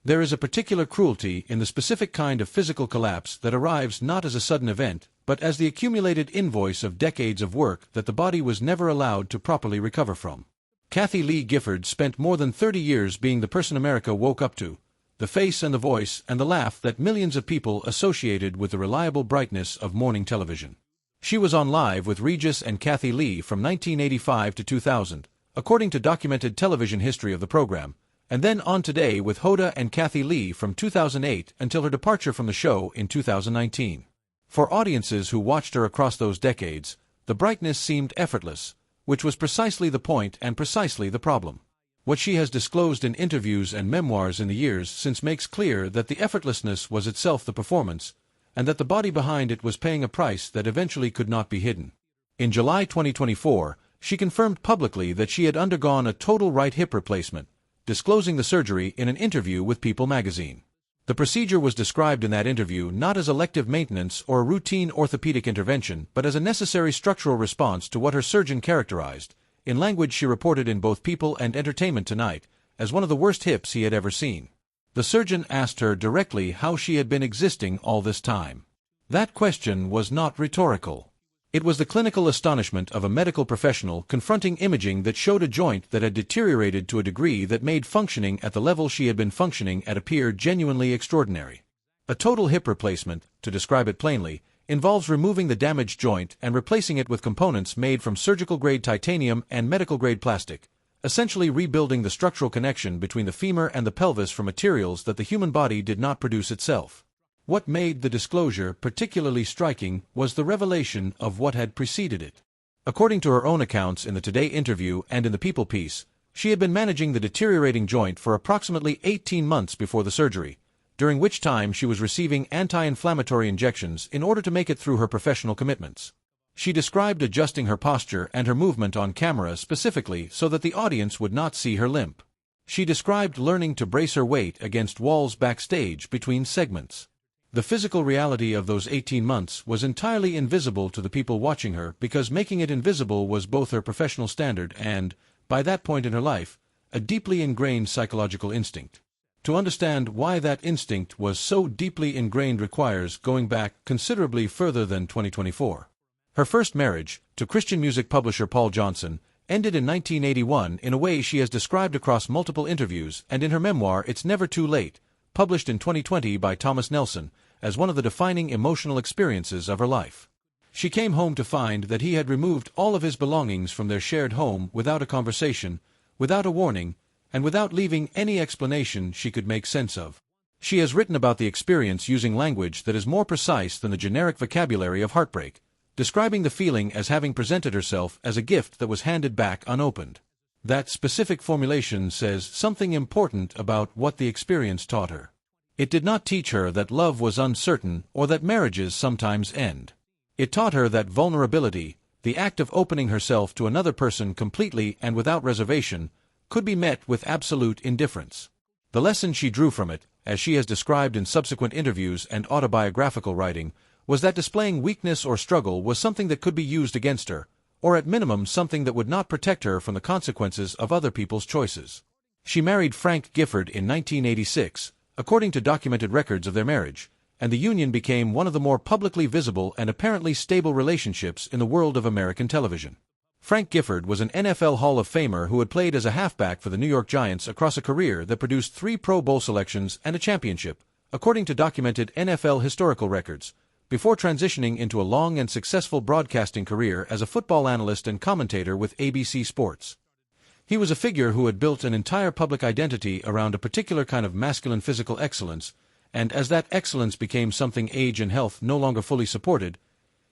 There is a particular cruelty in the specific kind of physical collapse that arrives not as a sudden event, but as the accumulated invoice of decades of work that the body was never allowed to properly recover from. Kathie Lee Gifford spent more than 30 years being the person America woke up to, the face and the voice and the laugh that millions of people associated with the reliable brightness of morning television. She was on Live with Regis and Kathie Lee from 1985 to 2000, according to documented television history of the program, and then on Today with Hoda and Kathie Lee from 2008 until her departure from the show in 2019. For audiences who watched her across those decades, the brightness seemed effortless, which was precisely the point and precisely the problem. What she has disclosed in interviews and memoirs in the years since makes clear that the effortlessness was itself the performance, and that the body behind it was paying a price that eventually could not be hidden. In July 2024, she confirmed publicly that she had undergone a total right hip replacement, disclosing the surgery in an interview with People magazine. The procedure was described in that interview not as elective maintenance or a routine orthopedic intervention, but as a necessary structural response to what her surgeon characterized, in language she reported in both People and Entertainment Tonight, as one of the worst hips he had ever seen. The surgeon asked her directly how she had been existing all this time. That question was not rhetorical. It was the clinical astonishment of a medical professional confronting imaging that showed a joint that had deteriorated to a degree that made functioning at the level she had been functioning at appear genuinely extraordinary. A total hip replacement, to describe it plainly, involves removing the damaged joint and replacing it with components made from surgical-grade titanium and medical-grade plastic, essentially rebuilding the structural connection between the femur and the pelvis from materials that the human body did not produce itself. What made the disclosure particularly striking was the revelation of what had preceded it. According to her own accounts in the Today interview and in the People piece, she had been managing the deteriorating joint for approximately 18 months before the surgery, during which time she was receiving anti-inflammatory injections in order to make it through her professional commitments. She described adjusting her posture and her movement on camera specifically so that the audience would not see her limp. She described learning to brace her weight against walls backstage between segments. The physical reality of those 18 months was entirely invisible to the people watching her because making it invisible was both her professional standard and, by that point in her life, a deeply ingrained psychological instinct. To understand why that instinct was so deeply ingrained requires going back considerably further than 2024. Her first marriage, to Christian music publisher Paul Johnson, ended in 1981 in a way she has described across multiple interviews and in her memoir It's Never Too Late, published in 2020 by Thomas Nelson, as one of the defining emotional experiences of her life. She came home to find that he had removed all of his belongings from their shared home without a conversation, without a warning, and without leaving any explanation she could make sense of. She has written about the experience using language that is more precise than the generic vocabulary of heartbreak, describing the feeling as having presented herself as a gift that was handed back unopened. That specific formulation says something important about what the experience taught her. It did not teach her that love was uncertain or that marriages sometimes end. It taught her that vulnerability, the act of opening herself to another person completely and without reservation, could be met with absolute indifference. The lesson she drew from it, as she has described in subsequent interviews and autobiographical writing, was that displaying weakness or struggle was something that could be used against her, or at minimum something that would not protect her from the consequences of other people's choices. She married Frank Gifford in 1986, according to documented records of their marriage, and the union became one of the more publicly visible and apparently stable relationships in the world of American television. Frank Gifford was an NFL Hall of Famer who had played as a halfback for the New York Giants across a career that produced 3 Pro Bowl selections and a championship, according to documented NFL historical records, before transitioning into a long and successful broadcasting career as a football analyst and commentator with ABC Sports. He was a figure who had built an entire public identity around a particular kind of masculine physical excellence, and as that excellence became something age and health no longer fully supported,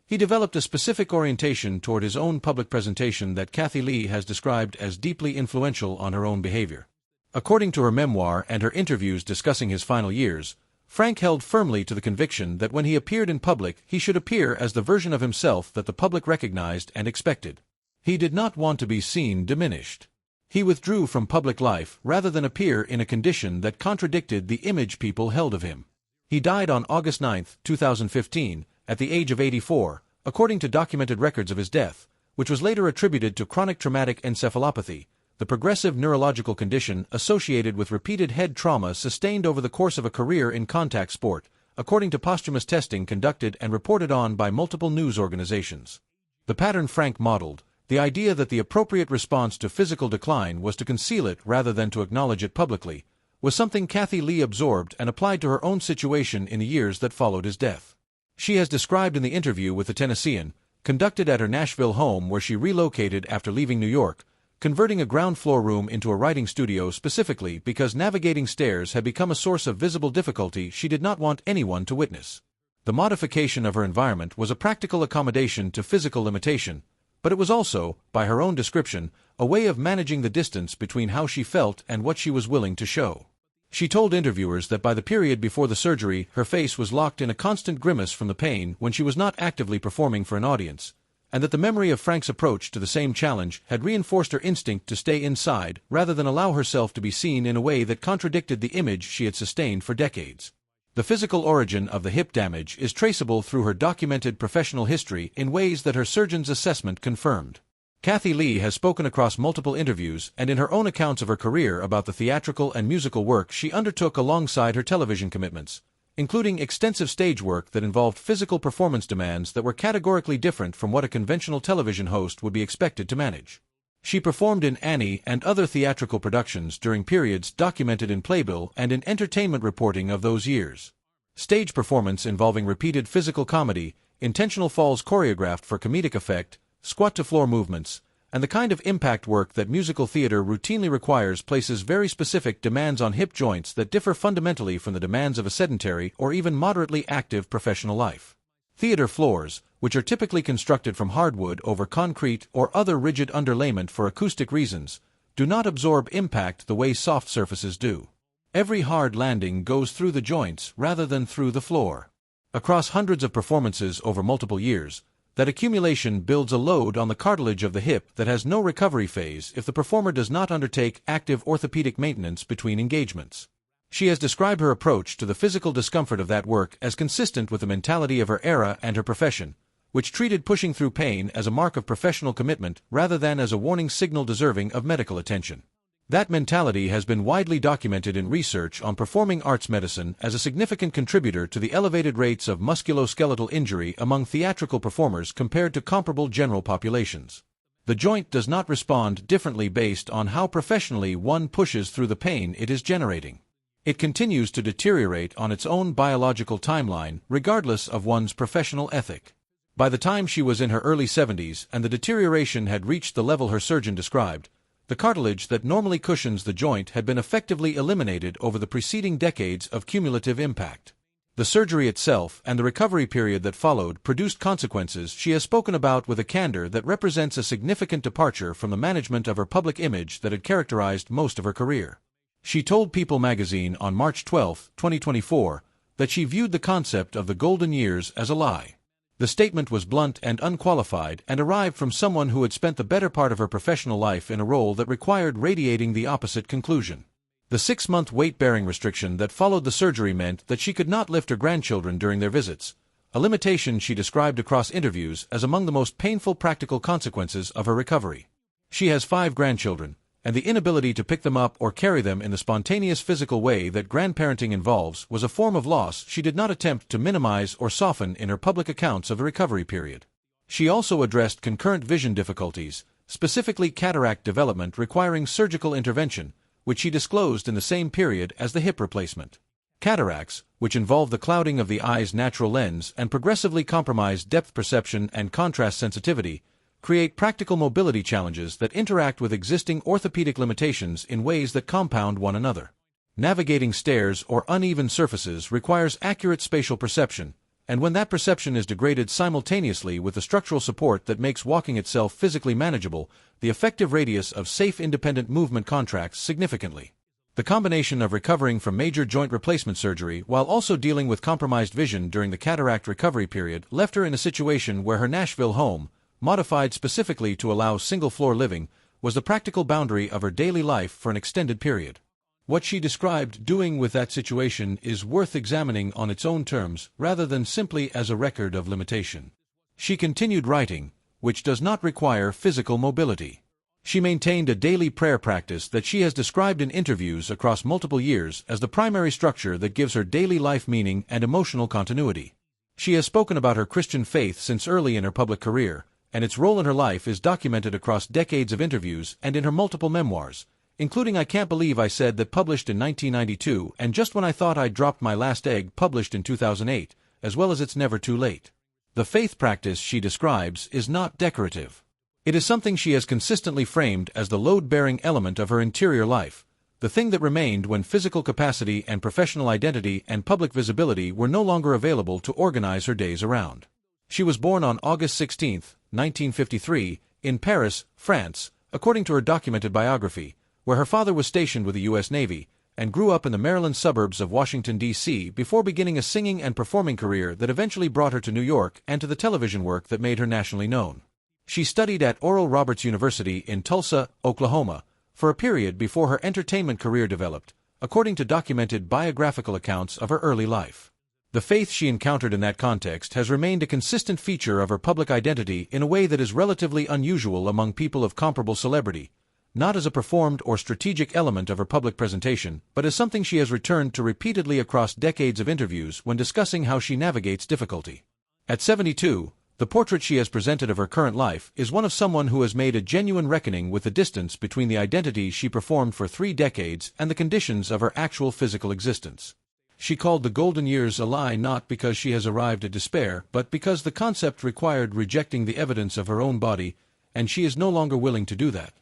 he developed a specific orientation toward his own public presentation that Kathie Lee has described as deeply influential on her own behavior. According to her memoir and her interviews discussing his final years, Frank held firmly to the conviction that when he appeared in public he should appear as the version of himself that the public recognized and expected. He did not want to be seen diminished. He withdrew from public life rather than appear in a condition that contradicted the image people held of him. He died on August 9, 2015, at the age of 84, according to documented records of his death, which was later attributed to chronic traumatic encephalopathy, the progressive neurological condition associated with repeated head trauma sustained over the course of a career in contact sport, according to posthumous testing conducted and reported on by multiple news organizations. The pattern Frank modeled, the idea that the appropriate response to physical decline was to conceal it rather than to acknowledge it publicly, was something Kathie Lee absorbed and applied to her own situation in the years that followed his death. She has described in the interview with the Tennessean, conducted at her Nashville home where she relocated after leaving New York, converting a ground floor room into a writing studio specifically because navigating stairs had become a source of visible difficulty she did not want anyone to witness. The modification of her environment was a practical accommodation to physical limitation, but it was also, by her own description, a way of managing the distance between how she felt and what she was willing to show. She told interviewers that by the period before the surgery, her face was locked in a constant grimace from the pain when she was not actively performing for an audience, and that the memory of Frank's approach to the same challenge had reinforced her instinct to stay inside rather than allow herself to be seen in a way that contradicted the image she had sustained for decades. The physical origin of the hip damage is traceable through her documented professional history in ways that her surgeon's assessment confirmed. Kathie Lee has spoken across multiple interviews and in her own accounts of her career about the theatrical and musical work she undertook alongside her television commitments, including extensive stage work that involved physical performance demands that were categorically different from what a conventional television host would be expected to manage. She performed in Annie and other theatrical productions during periods documented in Playbill and in entertainment reporting of those years. Stage performance involving repeated physical comedy, intentional falls choreographed for comedic effect, squat-to-floor movements, and the kind of impact work that musical theater routinely requires places very specific demands on hip joints that differ fundamentally from the demands of a sedentary or even moderately active professional life. Theater floors, which are typically constructed from hardwood over concrete or other rigid underlayment for acoustic reasons, do not absorb impact the way soft surfaces do. Every hard landing goes through the joints rather than through the floor. Across hundreds of performances over multiple years, that accumulation builds a load on the cartilage of the hip that has no recovery phase if the performer does not undertake active orthopedic maintenance between engagements. She has described her approach to the physical discomfort of that work as consistent with the mentality of her era and her profession, which treated pushing through pain as a mark of professional commitment rather than as a warning signal deserving of medical attention. That mentality has been widely documented in research on performing arts medicine as a significant contributor to the elevated rates of musculoskeletal injury among theatrical performers compared to comparable general populations. The joint does not respond differently based on how professionally one pushes through the pain it is generating. It continues to deteriorate on its own biological timeline, regardless of one's professional ethic. By the time she was in her early 70s and the deterioration had reached the level her surgeon described, the cartilage that normally cushions the joint had been effectively eliminated over the preceding decades of cumulative impact. The surgery itself and the recovery period that followed produced consequences she has spoken about with a candor that represents a significant departure from the management of her public image that had characterized most of her career. She told People magazine on March 12, 2024, that she viewed the concept of the golden years as a lie. The statement was blunt and unqualified and arrived from someone who had spent the better part of her professional life in a role that required radiating the opposite conclusion. The 6-month weight-bearing restriction that followed the surgery meant that she could not lift her grandchildren during their visits, a limitation she described across interviews as among the most painful practical consequences of her recovery. She has 5 grandchildren, and the inability to pick them up or carry them in the spontaneous physical way that grandparenting involves was a form of loss she did not attempt to minimize or soften in her public accounts of the recovery period. She also addressed concurrent vision difficulties, specifically cataract development requiring surgical intervention, which she disclosed in the same period as the hip replacement. Cataracts, which involve the clouding of the eye's natural lens and progressively compromise depth perception and contrast sensitivity, create practical mobility challenges that interact with existing orthopedic limitations in ways that compound one another. Navigating stairs or uneven surfaces requires accurate spatial perception, and when that perception is degraded simultaneously with the structural support that makes walking itself physically manageable, the effective radius of safe independent movement contracts significantly. The combination of recovering from major joint replacement surgery while also dealing with compromised vision during the cataract recovery period left her in a situation where her Nashville home, modified specifically to allow single-floor living, was the practical boundary of her daily life for an extended period. What she described doing with that situation is worth examining on its own terms rather than simply as a record of limitation. She continued writing, which does not require physical mobility. She maintained a daily prayer practice that she has described in interviews across multiple years as the primary structure that gives her daily life meaning and emotional continuity. She has spoken about her Christian faith since early in her public career, and its role in her life is documented across decades of interviews and in her multiple memoirs, including I Can't Believe I Said That, published in 1992, and Just When I Thought I'd Dropped My Last Egg, published in 2008, as well as It's Never Too Late. The faith practice she describes is not decorative. It is something she has consistently framed as the load-bearing element of her interior life, the thing that remained when physical capacity and professional identity and public visibility were no longer available to organize her days around. She was born on August 16, 1953, in Paris, France, according to her documented biography, where her father was stationed with the U.S. Navy, and grew up in the Maryland suburbs of Washington, D.C. before beginning a singing and performing career that eventually brought her to New York and to the television work that made her nationally known. She studied at Oral Roberts University in Tulsa, Oklahoma, for a period before her entertainment career developed, according to documented biographical accounts of her early life. The faith she encountered in that context has remained a consistent feature of her public identity in a way that is relatively unusual among people of comparable celebrity, not as a performed or strategic element of her public presentation, but as something she has returned to repeatedly across decades of interviews when discussing how she navigates difficulty. At 72, the portrait she has presented of her current life is one of someone who has made a genuine reckoning with the distance between the identity she performed for 3 decades and the conditions of her actual physical existence. She called the golden years a lie, not because she has arrived at despair, but because the concept required rejecting the evidence of her own body, and she is no longer willing to do that.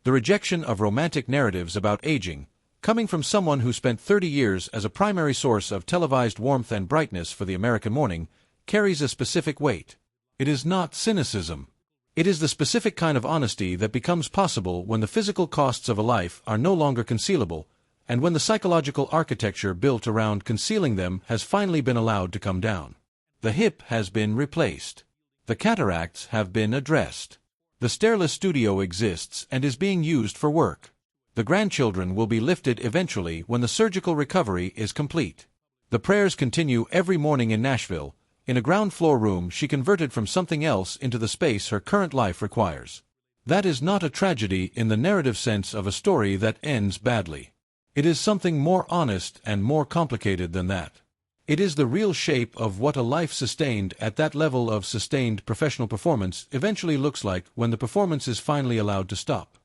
The rejection of romantic narratives about aging, coming from someone who spent 30 years as a primary source of televised warmth and brightness for the American morning, carries a specific weight. It is not cynicism. It is the specific kind of honesty that becomes possible when the physical costs of a life are no longer concealable, and when the psychological architecture built around concealing them has finally been allowed to come down. The hip has been replaced. The cataracts have been addressed. The stairless studio exists and is being used for work. The grandchildren will be lifted eventually when the surgical recovery is complete. The prayers continue every morning in Nashville, in a ground-floor room she converted from something else into the space her current life requires. That is not a tragedy in the narrative sense of a story that ends badly. It is something more honest and more complicated than that. It is the real shape of what a life sustained at that level of sustained professional performance eventually looks like when the performance is finally allowed to stop.